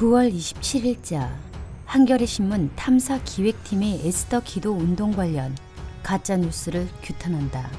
9월 27일자 한겨레 신문 탐사 기획팀이 에스더 기도 운동 관련 가짜 뉴스를 규탄한다.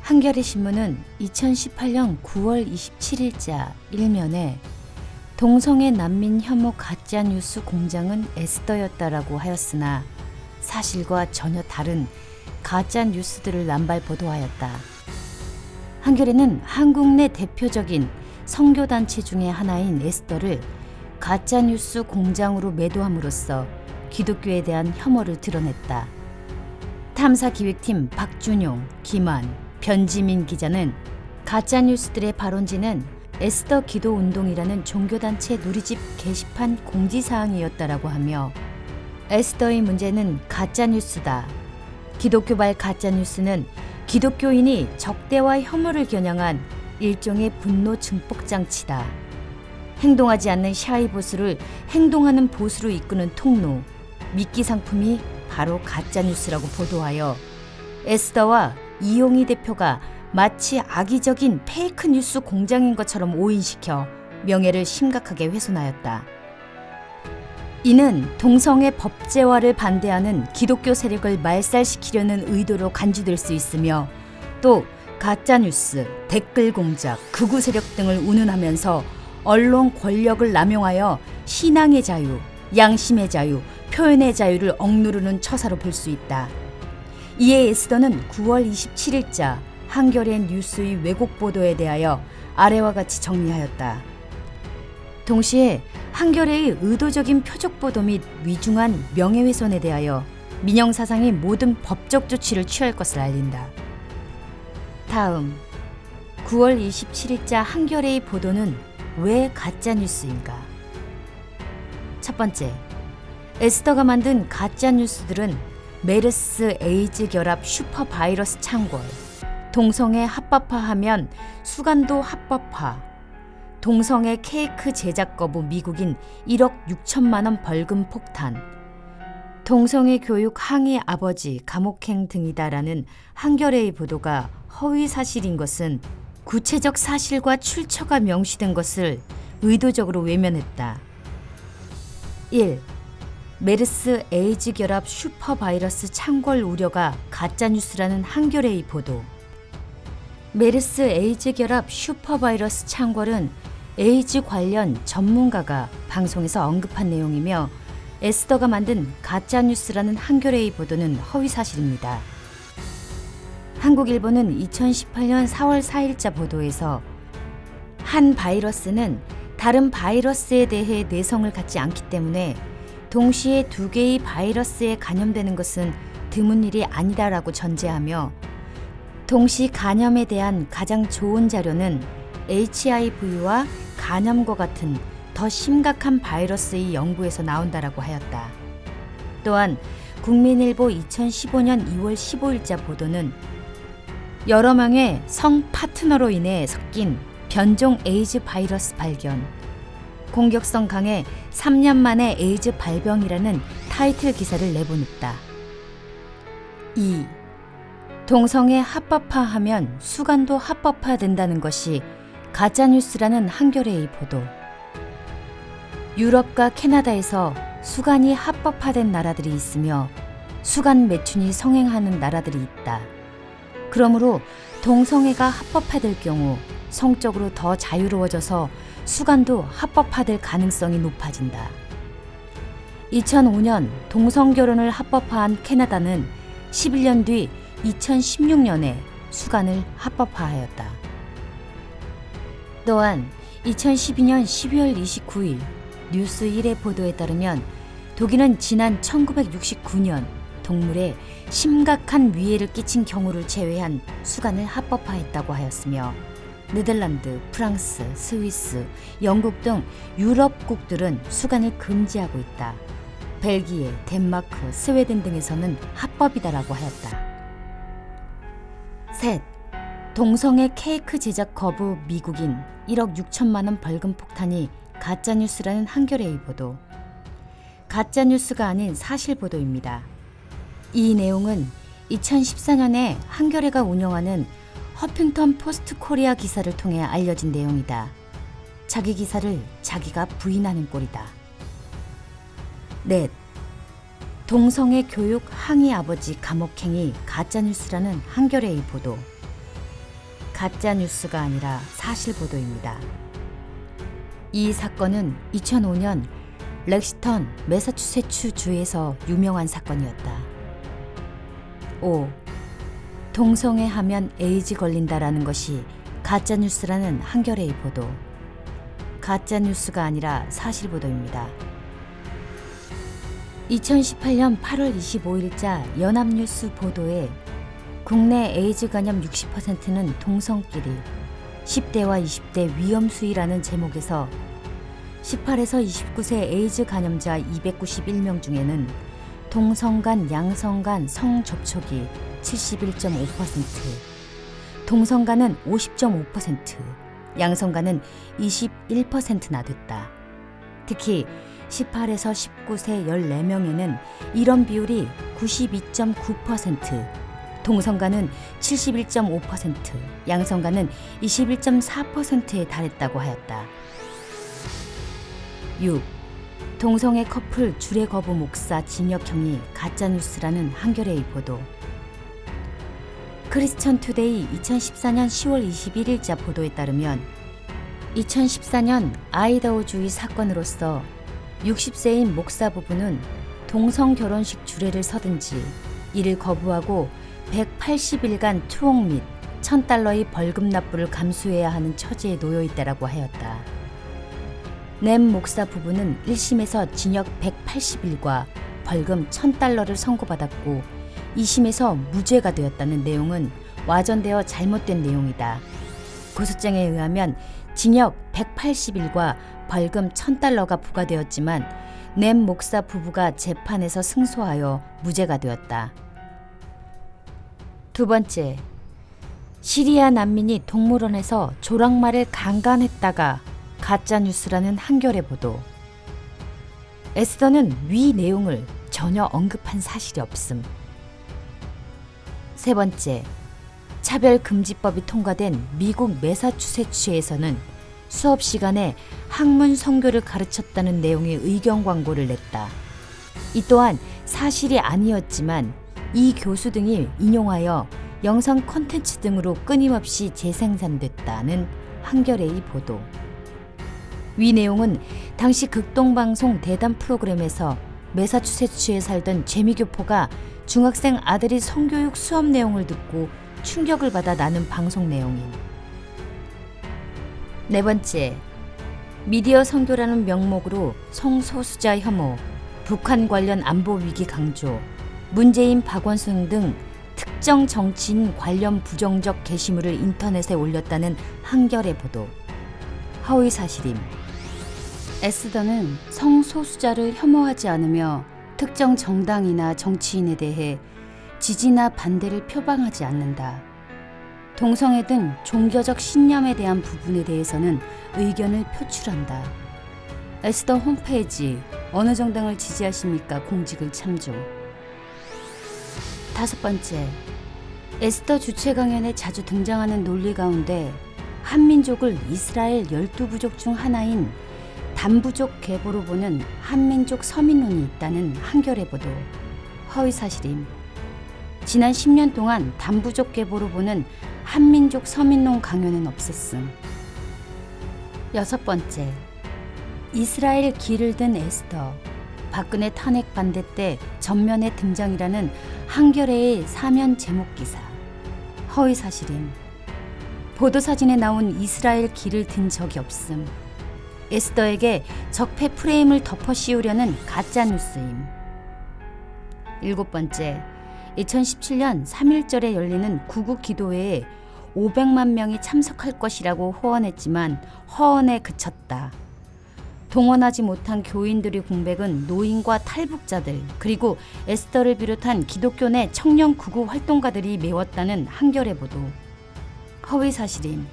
한겨레 신문은 2018년 9월 27일자 일면에 동성애 난민 혐오 가짜 뉴스 공장은 에스더였다라고 하였으나 사실과 전혀 다른 가짜 뉴스들을 남발 보도하였다. 한겨레는 한국 내 대표적인 선교단체 중의 하나인 에스더를 가짜뉴스 공장으로 매도함으로써 기독교에 대한 혐오를 드러냈다. 탐사기획팀 박준용, 김환, 변지민 기자는 가짜뉴스들의 발원지는 에스더 기도운동이라는 종교단체 누리집 게시판 공지사항이었다라고 하며 에스더의 문제는 가짜뉴스다. 기독교발 가짜뉴스는 기독교인이 적대와 혐오를 겨냥한 일종의 분노 증폭 장치다. 행동하지 않는 샤이 보수를 행동하는 보수로 이끄는 통로, 미끼 상품이 바로 가짜뉴스라고 보도하여 에스더와 이용희 대표가 마치 악의적인 페이크 뉴스 공장인 것처럼 오인시켜 명예를 심각하게 훼손하였다. 이는 동성애 법제화를 반대하는 기독교 세력을 말살시키려는 의도로 간주될 수 있으며 또 가짜뉴스, 댓글 공작, 극우 세력 등을 운운하면서 언론 권력을 남용하여 신앙의 자유, 양심의 자유, 표현의 자유를 억누르는 처사로 볼 수 있다. 이에 에스더는 9월 27일자 한겨레 뉴스의 왜곡 보도에 대하여 아래와 같이 정리하였다. 동시에 한겨레의 의도적인 표적 보도 및 위중한 명예훼손에 대하여 민영사상이 모든 법적 조치를 취할 것을 알린다. 다음 9월 27일자 한겨레의 보도는 왜 가짜뉴스인가? 첫 번째, 에스더가 만든 가짜뉴스들은 메르스 에이즈 결합 슈퍼바이러스 창궐, 동성애 합법화하면 수간도 합법화, 동성애 케이크 제작 거부 미국인 1억 6천만 원 벌금 폭탄, 동성애 교육 항의 아버지 감옥행 등이다라는 한겨레의 보도가 허위 사실인 것은 구체적 사실과 출처가 명시된 것을 의도적으로 외면했다. 1. 메르스 에이즈 결합 슈퍼바이러스 창궐 우려가 가짜뉴스라는 한겨레의 보도. 메르스 에이즈 결합 슈퍼바이러스 창궐은 에이즈 관련 전문가가 방송에서 언급한 내용이며 에스더가 만든 가짜뉴스라는 한겨레의 보도는 허위사실입니다. 한국일보는 2018년 4월 4일자 보도에서 한 바이러스는 다른 바이러스에 대해 내성을 갖지 않기 때문에 동시에 두 개의 바이러스에 감염되는 것은 드문 일이 아니다라고 전제하며 동시 감염에 대한 가장 좋은 자료는 HIV와 간염과 같은 더 심각한 바이러스의 연구에서 나온다라고 하였다. 또한 국민일보 2015년 2월 15일자 보도는 여러 명의 성 파트너로 인해 섞인 변종 에이즈 바이러스 발견, 공격성 강해 3년 만에 에이즈 발병이라는 타이틀 기사를 내보냈다. 2. 동성애 합법화하면 수간도 합법화된다는 것이 가짜뉴스라는 한겨레의 보도. 유럽과 캐나다에서 수간이 합법화된 나라들이 있으며 수간 매춘이 성행하는 나라들이 있다. 그러므로 동성애가 합법화될 경우 성적으로 더 자유로워져서 수간도 합법화될 가능성이 높아진다. 2005년 동성결혼을 합법화한 캐나다는 11년 뒤 2016년에 수간을 합법화하였다. 또한 2012년 12월 29일 뉴스 1의 보도에 따르면 독일은 지난 1969년 동물에 심각한 위해를 끼친 경우를 제외한 수간을 합법화했다고 하였으며 네덜란드, 프랑스, 스위스, 영국 등 유럽국들은 수간을 금지하고 있다. 벨기에, 덴마크, 스웨덴 등에서는 합법이다라고 하였다. 셋. 동성애 케이크 제작 거부 미국인 1억 6천만 원 벌금 폭탄이 가짜뉴스라는 한겨레의 보도. 가짜뉴스가 아닌 사실 보도입니다. 이 내용은 2014년에 한겨레가 운영하는 허핑턴 포스트 코리아 기사를 통해 알려진 내용이다. 자기 기사를 자기가 부인하는 꼴이다. 넷. 동성애 교육 항의 아버지 감옥행위 가짜뉴스라는 한겨레의 보도. 가짜뉴스가 아니라 사실보도입니다. 이 사건은 2005년 렉시턴 매사추세츠 주에서 유명한 사건이었다. 5. 동성애하면 에이즈 걸린다라는 것이 가짜뉴스라는 한겨레의 보도. 가짜뉴스가 아니라 사실보도입니다. 2018년 8월 25일자 연합뉴스 보도에 국내 에이즈 감염 60%는 동성끼리, 10대와 20대 위험 수위라는 제목에서 18에서 29세 에이즈 감염자 291명 중에는 동성 간, 양성 간 성접촉이 71.5%, 동성 간은 50.5%, 양성 간은 21%나 됐다. 특히 18에서 19세 14명에는 이런 비율이 92.9%, 동성간은 71.5%, 양성간은 21.4%에 달했다고 하였다. 6. 동성애 커플 주례 거부 목사 징역형이 가짜뉴스라는 한겨레의 보도. 크리스천 투데이 2014년 10월 21일자 보도에 따르면 2014년 아이다호주의 사건으로서 60세인 목사 부부는 동성 결혼식 주례를 서든지 이를 거부하고 180일간 투옥 및 $1,000의 벌금 납부를 감수해야 하는 처지에 놓여 있다라고 하였다. 램 목사 부부는 1심에서 징역 180일과 벌금 $1,000를 선고받았고 2심에서 무죄가 되었다는 내용은 와전되어 잘못된 내용이다. 고소장에 의하면 징역 180일과 벌금 $1,000가 부과되었지만 램 목사 부부가 재판에서 승소하여 무죄가 되었다. 두 번째, 시리아 난민이 동물원에서 조랑말을 강간했다가 가짜뉴스라는 한겨레 보도. 에스더는 위 내용을 전혀 언급한 사실이 없음. 세 번째, 차별금지법이 통과된 미국 매사추세츠에서는 수업 시간에 학문 선교를 가르쳤다는 내용의 의견 광고를 냈다. 이 또한 사실이 아니었지만 이 교수 등이 인용하여 영상 콘텐츠 등으로 끊임없이 재생산됐다는 한겨레의 보도. 위 내용은 당시 극동방송 대담 프로그램에서 매사추세츠에 살던 재미교포가 중학생 아들이 성교육 수업 내용을 듣고 충격을 받아 나눈 방송 내용임. 네 번째, 미디어 선교라는 명목으로 성소수자 혐오, 북한 관련 안보 위기 강조, 문재인, 박원순 등 특정 정치인 관련 부정적 게시물을 인터넷에 올렸다는 한겨레 보도. 허위 사실임. 에스더는 성소수자를 혐오하지 않으며 특정 정당이나 정치인에 대해 지지나 반대를 표방하지 않는다. 동성애 등 종교적 신념에 대한 부분에 대해서는 의견을 표출한다. 에스더 홈페이지 어느 정당을 지지하십니까? 공직을 참조. 다섯 번째, 에스더 주최 강연에 자주 등장하는 논리 가운데 한민족을 이스라엘 12부족 중 하나인 단부족 계보로 보는 한민족 서민론이 있다는 한겨레 보도. 허위 사실임. 지난 10년 동안 단부족 계보로 보는 한민족 서민론 강연은 없었음. 여섯 번째, 이스라엘 길을 든 에스더, 박근혜 탄핵 반대 때 전면에 등장이라는 한겨레의 사면 제목 기사. 허위 사실임. 보도사진에 나온 이스라엘 길을 든 적이 없음. 에스더에게 적폐 프레임을 덮어 씌우려는 가짜뉴스임. 일곱 번째, 2017년 3.1절에 열리는 구국 기도회에 500만 명이 참석할 것이라고 호언했지만 허언에 그쳤다. 동원하지 못한 교인들의 공백은 노인과 탈북자들 그리고 에스더를 비롯한 기독교 내 청년 구구 활동가들이 메웠다는 한겨레 보도. 허위 사실임.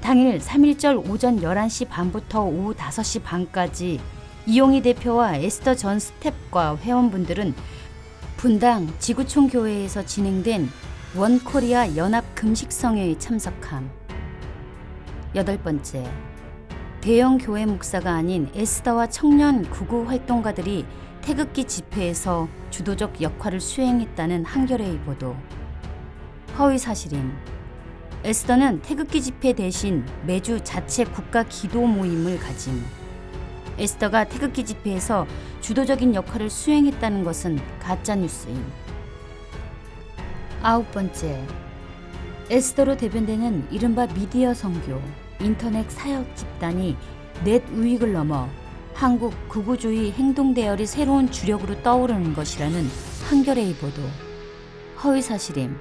당일 3.1절 오전 11시 반부터 오후 5시 반까지 이용희 대표와 에스더 전 스텝과 회원분들은 분당 지구촌 교회에서 진행된 원코리아 연합 금식성회에 참석함. 여덟 번째, 대형 교회 목사가 아닌 에스더와 청년 구구 활동가들이 태극기 집회에서 주도적 역할을 수행했다는 한겨레의 보도. 허위 사실임. 에스더는 태극기 집회 대신 매주 자체 국가 기도 모임을 가짐. 에스더가 태극기 집회에서 주도적인 역할을 수행했다는 것은 가짜뉴스임. 9번째, 에스더로 대변되는 이른바 미디어 선교, 인터넷 사역 집단이 넷 우익을 넘어 한국 극우주의 행동 대열이 새로운 주력으로 떠오르는 것이라는 한겨레의 보도. 허위 사실임.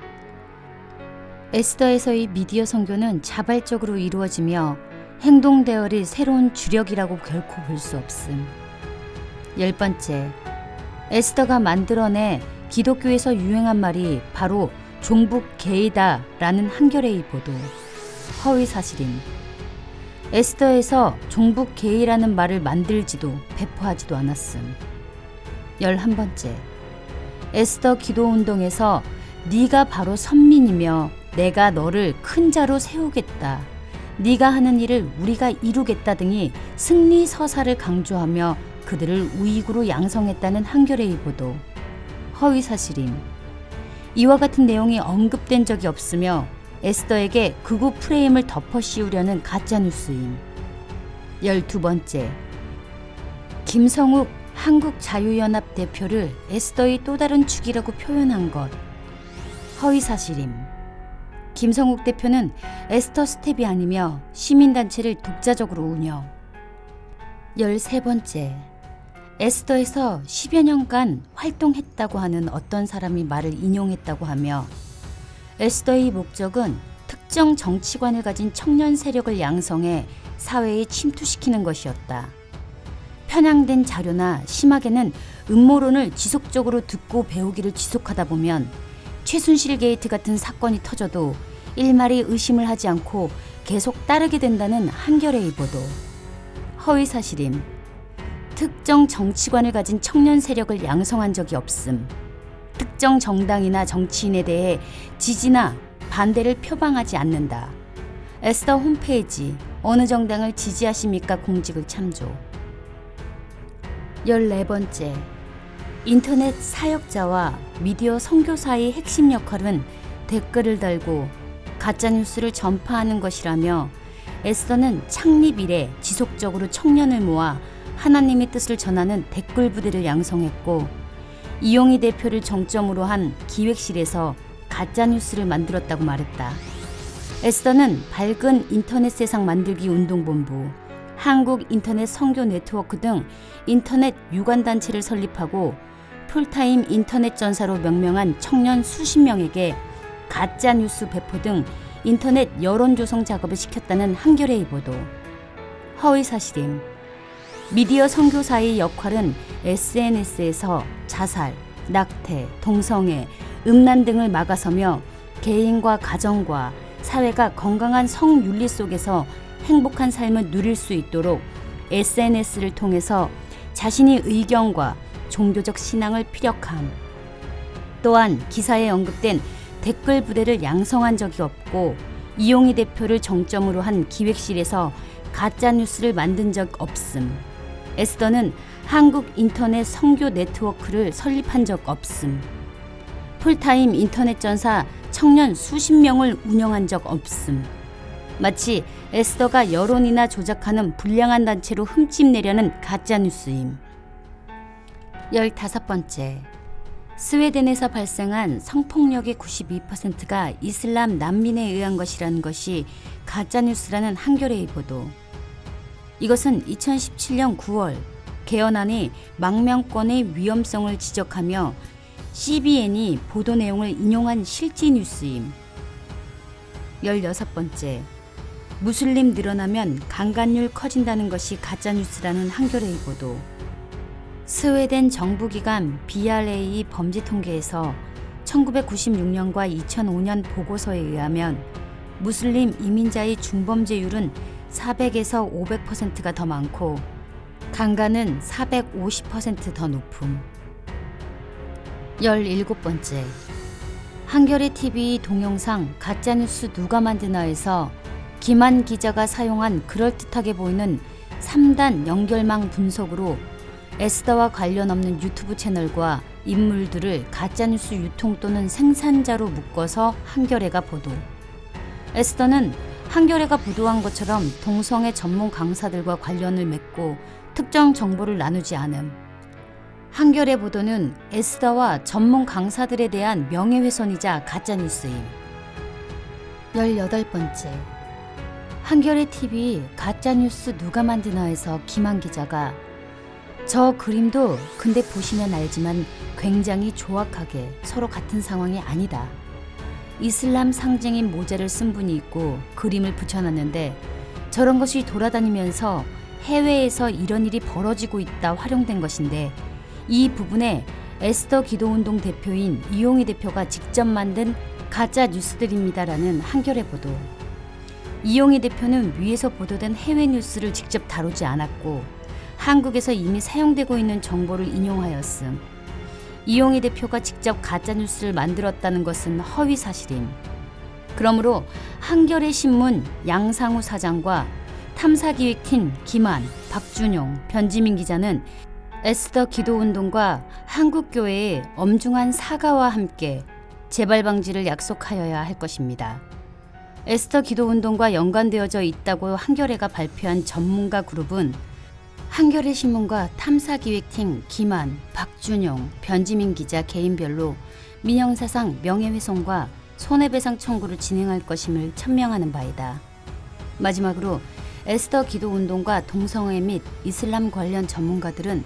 에스더에서의 미디어 선교는 자발적으로 이루어지며 행동 대열이 새로운 주력이라고 결코 볼 수 없음. 10번째, 에스더가 만들어내 기독교에서 유행한 말이 바로 종북 게이다 라는 한겨레의 보도. 허위 사실임. 에스더에서 종북 게이라는 말을 만들지도 배포하지도 않았음. 11번째, 에스더 기도운동에서 네가 바로 선민이며 내가 너를 큰 자로 세우겠다, 네가 하는 일을 우리가 이루겠다 등이 승리 서사를 강조하며 그들을 우익으로 양성했다는 한겨레의 보도. 허위 사실임. 이와 같은 내용이 언급된 적이 없으며 에스더에게 극우 프레임을 덮어 씌우려는 가짜뉴스임. 12번째, 김성욱 한국자유연합 대표를 에스더의 또 다른 축이라고 표현한 것. 허위 사실임. 김성욱 대표는 에스더 스텝이 아니며 시민단체를 독자적으로 운영. 13번째, 에스더에서 10여 년간 활동했다고 하는 어떤 사람이 말을 인용했다고 하며 에스더의 목적은 특정 정치관을 가진 청년 세력을 양성해 사회에 침투시키는 것이었다. 편향된 자료나 심하게는 음모론을 지속적으로 듣고 배우기를 지속하다 보면 최순실 게이트 같은 사건이 터져도 일말이 의심을 하지 않고 계속 따르게 된다는 한겨레의 보도. 허위 사실임. 특정 정치관을 가진 청년 세력을 양성한 적이 없음. 특정 정당이나 정치인에 대해 지지나 반대를 표방하지 않는다. 에스더 홈페이지 어느 정당을 지지하십니까 공직을 참조. 14번째, 인터넷 사역자와 미디어 선교사의 핵심 역할은 댓글을 달고 가짜뉴스를 전파하는 것이라며 에스더는 창립 이래 지속적으로 청년을 모아 하나님의 뜻을 전하는 댓글 부대를 양성했고 이용희 대표를 정점으로 한 기획실에서 가짜뉴스를 만들었다고 말했다. 에스더는 밝은 인터넷 세상 만들기 운동본부, 한국인터넷 선교 네트워크 등 인터넷 유관단체를 설립하고 풀타임 인터넷 전사로 명명한 청년 수십 명에게 가짜뉴스 배포 등 인터넷 여론 조성 작업을 시켰다는 한겨레의 보도. 허위 사실임. 미디어 선교사의 역할은 SNS에서 자살, 낙태, 동성애, 음란 등을 막아서며 개인과 가정과 사회가 건강한 성윤리 속에서 행복한 삶을 누릴 수 있도록 SNS를 통해서 자신의 의견과 종교적 신앙을 피력함. 또한 기사에 언급된 댓글 부대를 양성한 적이 없고 이용희 대표를 정점으로 한 기획실에서 가짜뉴스를 만든 적 없음. 에스더는 한국인터넷 선교 네트워크를 설립한 적 없음. 풀타임 인터넷 전사 청년 수십 명을 운영한 적 없음. 마치 에스더가 여론이나 조작하는 불량한 단체로 흠집내려는 가짜뉴스임. 15번째, 스웨덴에서 발생한 성폭력의 92%가 이슬람 난민에 의한 것이라는 것이 가짜뉴스라는 한겨레의 보도. 이것은 2017년 9월 개헌안이 망명권의 위험성을 지적하며 CBN이 보도 내용을 인용한 실제 뉴스임. 16번째, 무슬림 늘어나면 강간율 커진다는 것이 가짜뉴스라는 한겨레의 보도. 스웨덴 정부기관 BRA 범죄 통계에서 1996년과 2005년 보고서에 의하면 무슬림 이민자의 중범죄율은 400에서 500%가 더 많고 강간은 450% 더 높음. 17번째, 한겨레 TV 동영상 가짜뉴스 누가 만드나에서 김한 기자가 사용한 그럴듯하게 보이는 3단 연결망 분석으로 에스더와 관련 없는 유튜브 채널과 인물들을 가짜뉴스 유통 또는 생산자로 묶어서 한겨레가 보도. 에스더는 한겨레가 보도한 것처럼 동성애 전문 강사들과 관련을 맺고 특정 정보를 나누지 않음. 한겨레 보도는 에스더와 전문 강사들에 대한 명예훼손이자 가짜뉴스임. 18번째. 한겨레 TV 가짜뉴스 누가 만드나에서 김한 기자가 저 그림도 근데 보시면 알지만 굉장히 조악하게 서로 같은 상황이 아니다. 이슬람 상징인 모자를 쓴 분이 있고 그림을 붙여놨는데 저런 것이 돌아다니면서 해외에서 이런 일이 벌어지고 있다 활용된 것인데 이 부분에 에스더 기도운동 대표인 이용희 대표가 직접 만든 가짜 뉴스들입니다라는 한겨레 보도. 이용희 대표는 위에서 보도된 해외 뉴스를 직접 다루지 않았고 한국에서 이미 사용되고 있는 정보를 인용하였음. 이용희 대표가 직접 가짜뉴스를 만들었다는 것은 허위 사실임. 그러므로 한겨레 신문 양상우 사장과 탐사기획팀 김한, 박준용, 변지민 기자는 에스더 기도운동과 한국교회의 엄중한 사과와 함께 재발 방지를 약속하여야 할 것입니다. 에스더 기도운동과 연관되어져 있다고 한겨레가 발표한 전문가 그룹은 한겨레 신문과 탐사기획팀 김한, 박준용, 변지민 기자 개인별로 민형사상 명예훼손과 손해배상 청구를 진행할 것임을 천명하는 바이다. 마지막으로 에스더 기도운동과 동성애 및 이슬람 관련 전문가들은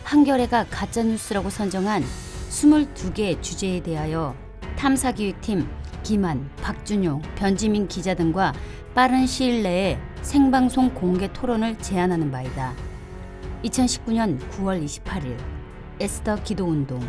한겨레가 가짜뉴스라고 선정한 22개의 주제에 대하여 탐사기획팀 김한, 박준용, 변지민 기자 등과 빠른 시일 내에 생방송 공개 토론을 제안하는 바이다. 2019년 9월 28일 에스더 기도운동